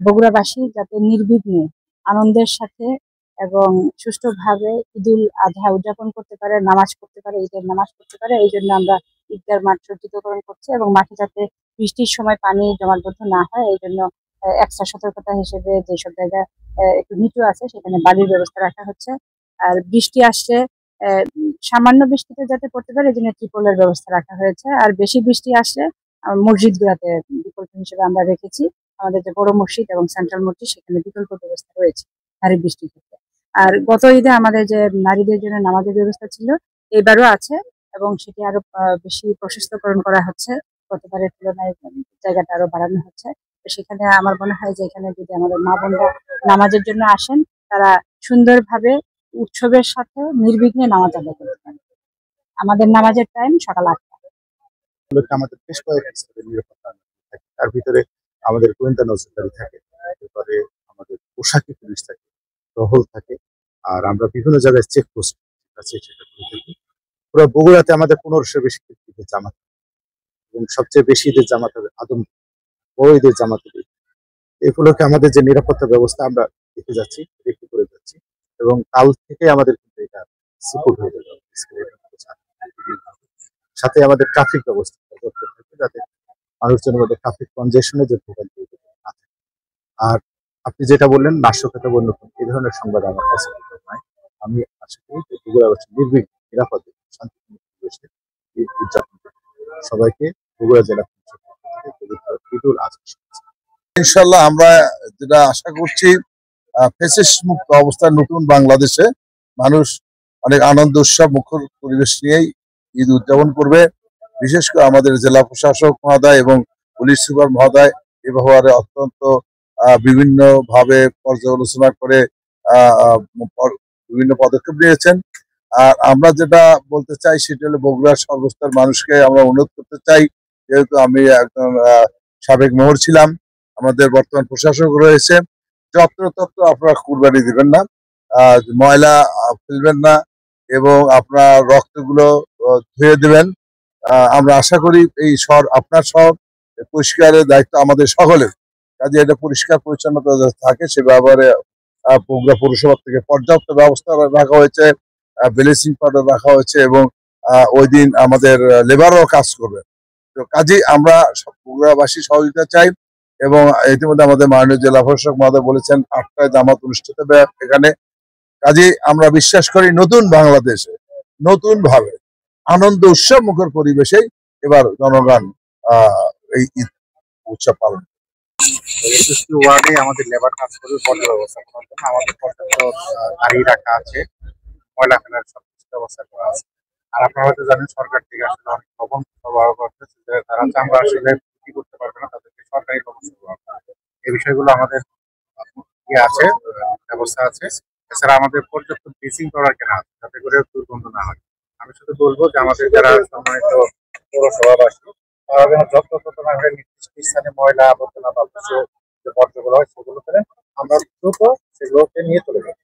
বগুড়াবাসী যাতে নির্বিঘ্নে আনন্দের সাথে এবং সুষ্ঠুভাবে ঈদুল আজহা উদযাপন করতে পারে, নামাজ পড়তে পারে, ঈদের নামাজ পড়তে পারে, এই জন্য আমরা ঈদগার মাঠ সজ্জিতকরণ করছি এবং মাঠে যাতে বৃষ্টির সময় পানি জমাটবদ্ধ না হয় এই জন্য এক্সট্রা সতর্কতা হিসেবে যেসব জায়গা একটু নিচু আছে সেখানে বালির ব্যবস্থা রাখা হচ্ছে। আর বৃষ্টি আসছে, সামান্য বৃষ্টিতে যাতে পড়তে পারে এই জন্য ত্রিপলের ব্যবস্থা রাখা হয়েছে। আর বেশি বৃষ্টি আসলে মসজিদগুলোতে বিকল্প হিসেবে আমরা রেখেছি আমাদের যে বড় মসজিদ এবং সেন্ট্রাল মসজিদ সেখানে বিকল্প ব্যবস্থা রয়েছে ভারী বৃষ্টির ক্ষেত্রে। আর গত ঈদে আমাদের যে নারীদের জন্য নামাজের ব্যবস্থা ছিল এবারও আছে এবং সেটি আরো বেশি প্রশস্তকরণ করা হচ্ছে। গতবারের তুলনায় জায়গাটা আরো বাড়ানো হচ্ছে। তো সেখানে আমার মনে হয় যে এখানে যদি আমাদের মা বোনরা নামাজের জন্য আসেন তারা সুন্দরভাবে উৎসবের সাথে নির্বিঘ্নে নামাজ আদায় করতে পারে। আমাদের নামাজের টাইম সকাল 8টা। আমাদের বেশ কয়েকটি স্তরের নিরাপত্তা থাকে, তার ভিতরে আমাদের গোয়েন্দা নজরদারি থাকে, এরপরে আমাদের পোশাকি পুলিশ থাকে, টহল থাকে, আর আমরা বিভিন্ন জায়গায় চেকপোস্ট আছে সেটা করে থাকি। পুরো বগুড়াতে আমাদের 1500 বেশি ঈদের জামাত এবং সবচেয়ে বেশি ঈদের জামাত হবে আদম বড় ঈদের জামাত হবে। এগুলোকে আমাদের যে নিরাপত্তা ব্যবস্থা আমরা দেখে যাচ্ছি, দেখে করে যাচ্ছি এবং কাল থেকে আমাদের কিন্তু এটা সিকিউর হয়ে যাবে। সাথে আমাদের ট্রাফিক ব্যবস্থা থাকে যাতে মানুষজনের মধ্যে ট্রাফিক কনজেশনে যে ভোগান্তি না থাকে। আর আপনি যেটা বললেন নাশকতা বন্যপ্রাণী এই ধরনের সংবাদ আমার কাছে নয়। আমি আশা করি যে বগুড়াবাসী নির্বিঘ্নে নিরাপদে শান্তিপূর্ণ পরিবেশে ঈদ উদযাপন করতে সবাইকে বগুড়া জেলা পরিষদ থেকে পবিত্র ঈদুল আজহা শুভেচ্ছা। ইনশাল্লাহ আমরা যেটা আশা করছি ফ্যাসিস্ট মুক্ত অবস্থায় নতুন বাংলাদেশে মানুষ অনেক আনন্দ উৎসব মুখর পরিবেশ নিয়েই ঈদ উদযাপন করবে। বিশেষ করে আমাদের জেলা প্রশাসক মহোদয় এবং পুলিশ সুপার মহোদয় এ ব্যাপারে অত্যন্ত বিভিন্ন ভাবে পর্যালোচনা করে বিভিন্ন পদক্ষেপ নিয়েছেন। আর আমরা যেটা বলতে চাই সেটা হলো বগুড়ার সর্বস্তর মানুষকে আমরা অনুরোধ করতে চাই, যেহেতু আমি একজন সাবেক মেয়র ছিলাম, আমাদের বর্তমান প্রশাসক রয়েছে, যত্রতত্র আপনারা কুরবানি দিবেন না, ময়লা ফেলবেন না এবং আপনার রক্তগুলো ধুয়ে দেবেন। আমরা আশা করি এই শহর আপনার শহর পরিষ্কারের দায়িত্ব আমাদের সকলের, কাজে এটা পরিষ্কার পরিচ্ছন্নতা থাকে সে ব্যাপারে বগুড়া পৌরসভা থেকে পর্যাপ্ত ব্যবস্থা রাখা হয়েছে, ব্লিচিং পাউডার রাখা হয়েছে এবং ওই দিন আমাদের লেবারও কাজ করবে। তো কাজেই আমরা বগুড়াবাসী সহযোগিতা চাই এবং ইতিমধ্যে আমাদের মাননীয় জেলা প্রশাসক মহোদয় বলেছেন 8টায় জামাত অনুষ্ঠিত হবে এখানে। কাজেই আমরা বিশ্বাস করি নতুন বাংলাদেশে নতুন ভাবে আনন্দ উৎসব মুখর পরিবেশেই এবার জনগণ এই ঈদ উৎসব পালন। ওয়ার্ডে আমাদের লেবার কাজ করবে বর্জ্য ব্যবস্থাপনার জন্য আমাদের পর্যাপ্ত গাড়ি রাখা আছে, ময়লা ফেলার সবকিছু ব্যবস্থা করা আছে। আর আপনারা হয়তো জানেন সরকার থেকে আসলে অনেক ভবন সরবরাহ করতেছে, যারা চামড়া আসলে বিক্রি করতে পারবে না তাদেরকে সরকারি ভবন সরবরাহ করে। এই বিষয়গুলো আমাদের ইয়ে আছে, ব্যবস্থা আছে। এছাড়া আমাদের পর্যাপ্ত ব্লিচিং পাউডার কেনা আছে যাতে করে দুর্গন্ধ না হয়। আমি শুধু বলবো যে আমাদের যারা সম্মানিত পৌরসভাবাসী তারা যেন যত্র না হয়ে নির্দিষ্ট স্থানে ময়লা আবর্জনা বা যে বর্জ্যগুলো হয় সেগুলো করে আমরা দ্রুত সেগুলোকে নিয়ে চলে যাই।